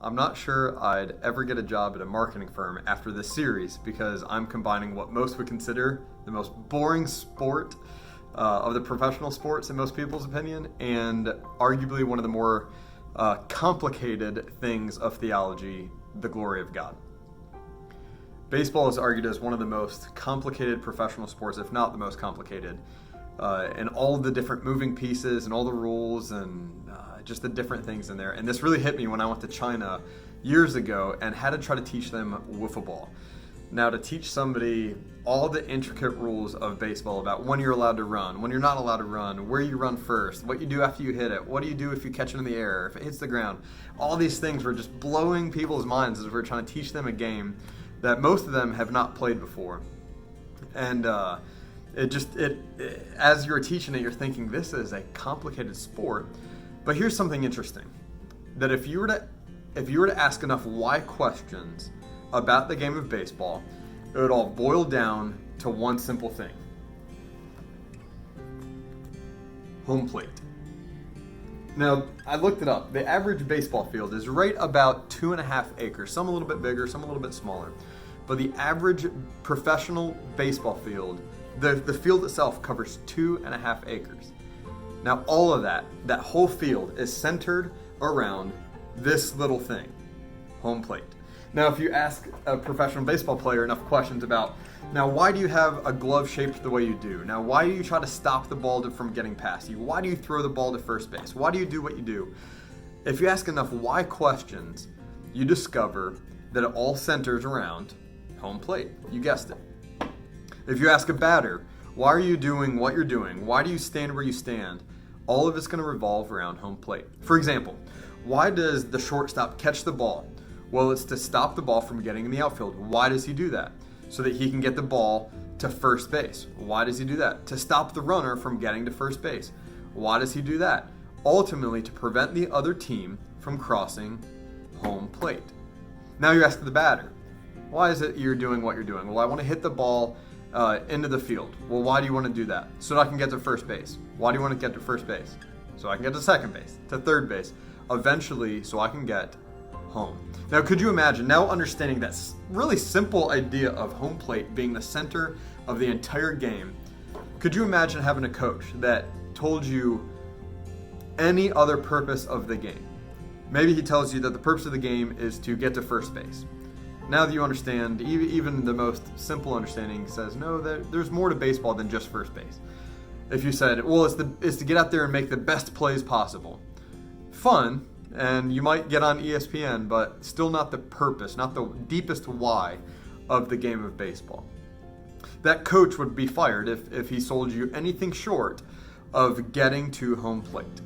I'm not sure I'd ever get a job at a marketing firm after this series because I'm combining what most would consider the most boring sport of the professional sports in most people's opinion, and arguably one of the more complicated things of theology, the glory of God. Baseball is argued as one of the most complicated professional sports, if not the most complicated, and all the different moving pieces and all the rules and just the different things in there. And this really hit me when I went to China years ago and had to try to teach them wiffle ball. Now, to teach somebody all the intricate rules of baseball about when you're allowed to run, when you're not allowed to run, where you run first, what you do after you hit it, what do you do if you catch it in the air, if it hits the ground, all these things were just blowing people's minds as we're trying to teach them a game that most of them have not played before. And as you're teaching it, you're thinking this is a complicated sport. But here's something interesting: that if you were to ask enough why questions about the game of baseball, it would all boil down to one simple thing: home plate. Now, I looked it up. The average baseball field is right about 2.5 acres. Some a little bit bigger, some a little bit smaller. But the average professional baseball field, the field itself covers 2.5 acres. Now, all of that whole field is centered around this little thing: home plate. Now, if you ask a professional baseball player enough questions about, now, why do you have a glove shaped the way you do? Now, why do you try to stop the ball from getting past you? Why do you throw the ball to first base? Why do you do what you do? If you ask enough why questions, you discover that it all centers around home plate. You guessed it. If you ask a batter, why are you doing what you're doing? Why do you stand where you stand? All of it's going to revolve around home plate. For example, why does the shortstop catch the ball? Well, it's to stop the ball from getting in the outfield. Why does he do that? So that he can get the ball to first base. Why does he do that? To stop the runner from getting to first base. Why does he do that? Ultimately, to prevent the other team from crossing home plate. Now you ask the batter, why is it you're doing what you're doing? Well, I want to hit the ball into the field. Well, why do you want to do that? So that I can get to first base. Why do you want to get to first base? So I can get to second base, to third base, eventually so I can get home. Now, could you imagine, now understanding that really simple idea of home plate being the center of the entire game, could you imagine having a coach that told you any other purpose of the game? Maybe he tells you that the purpose of the game is to get to first base. Now that you understand, even the most simple understanding says, no, there's more to baseball than just first base. If you said, well, it's to get out there and make the best plays possible. Fun, and you might get on ESPN, but still not the purpose, not the deepest why of the game of baseball. That coach would be fired if he sold you anything short of getting to home plate.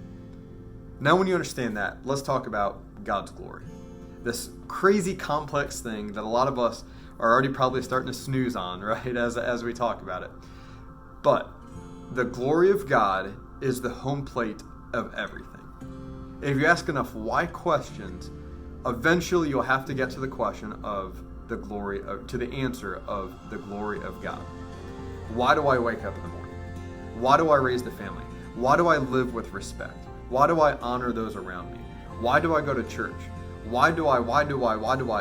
Now when you understand that, let's talk about God's glory. This crazy complex thing that a lot of us are already probably starting to snooze on, right, as we talk about it. But the glory of God is the home plate of everything. If you ask enough why questions, eventually you'll have to get to the question of to the answer of the glory of God. Why do I wake up in the morning? Why do I raise the family? Why do I live with respect? Why do I honor those around me? Why do I go to church? Why do I?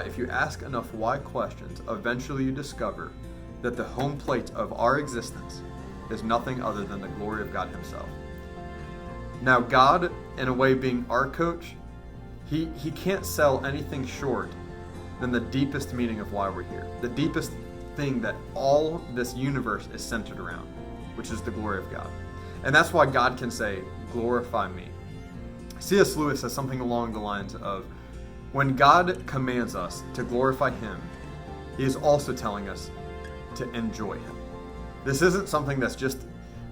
If you ask enough why questions, eventually you discover that the home plate of our existence is nothing other than the glory of God himself. Now, God, in a way being our coach, he can't sell anything short than the deepest meaning of why we're here. The deepest thing that all this universe is centered around, which is the glory of God. And that's why God can say, glorify me. C.S. Lewis says something along the lines of, when God commands us to glorify him, he is also telling us to enjoy him. This isn't something that's just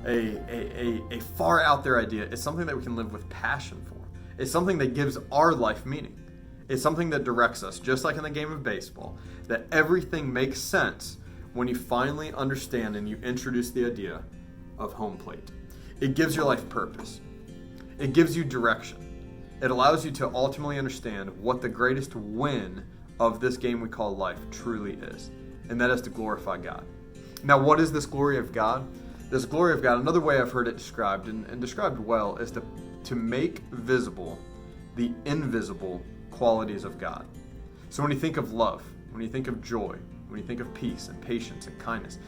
a far out there idea. It's something that we can live with passion for. It's something that gives our life meaning. It's something that directs us, just like in the game of baseball, that everything makes sense when you finally understand and you introduce the idea of home plate. It gives your life purpose. It gives you direction. It allows you to ultimately understand what the greatest win of this game we call life truly is, and that is to glorify God. Now, what is this glory of God? This glory of God, another way I've heard it described, and described well, is to make visible the invisible qualities of God. So when you think of love, when you think of joy, when you think of peace and patience and kindness,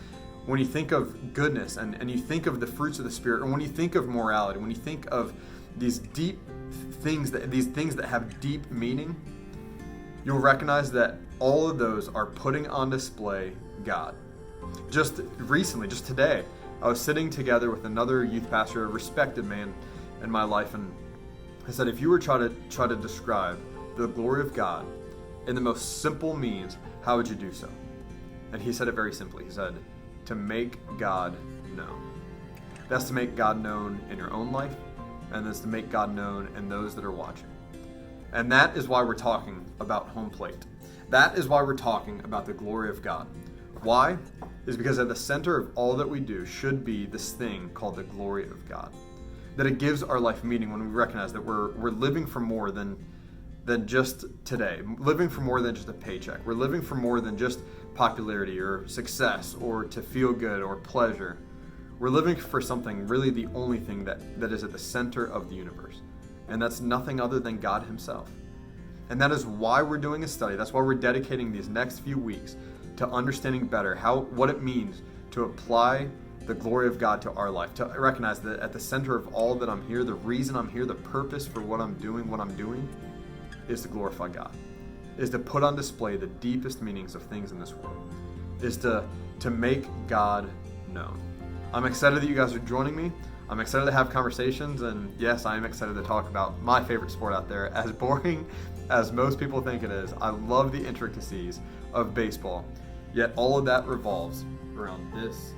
when you think of goodness and you think of the fruits of the Spirit, or when you think of morality, when you think of these things that have deep meaning, you'll recognize that all of those are putting on display God. Just recently, just today, I was sitting together with another youth pastor, a respected man in my life, and I said, if you were try to describe the glory of God in the most simple means, how would you do so? And he said it very simply. He said, to make God known. That's to make God known in your own life, and that's to make God known in those that are watching. And that is why we're talking about home plate. That is why we're talking about the glory of God. Why? Is because at the center of all that we do should be this thing called the glory of God. That it gives our life meaning when we recognize that we're living for more than just today, living for more than just a paycheck. We're living for more than just popularity or success or to feel good or pleasure. We're living for something, really the only thing that is at the center of the universe. And that's nothing other than God himself. And that is why we're doing a study. That's why we're dedicating these next few weeks to understanding better what it means to apply the glory of God to our life, to recognize that at the center of all that I'm here, the reason I'm here, the purpose for what I'm doing is to glorify God, is to put on display the deepest meanings of things in this world, is to make God known. I'm excited that you guys are joining me. I'm excited to have conversations, and yes, I am excited to talk about my favorite sport out there. As boring as most people think it is, I love the intricacies of baseball, yet all of that revolves around this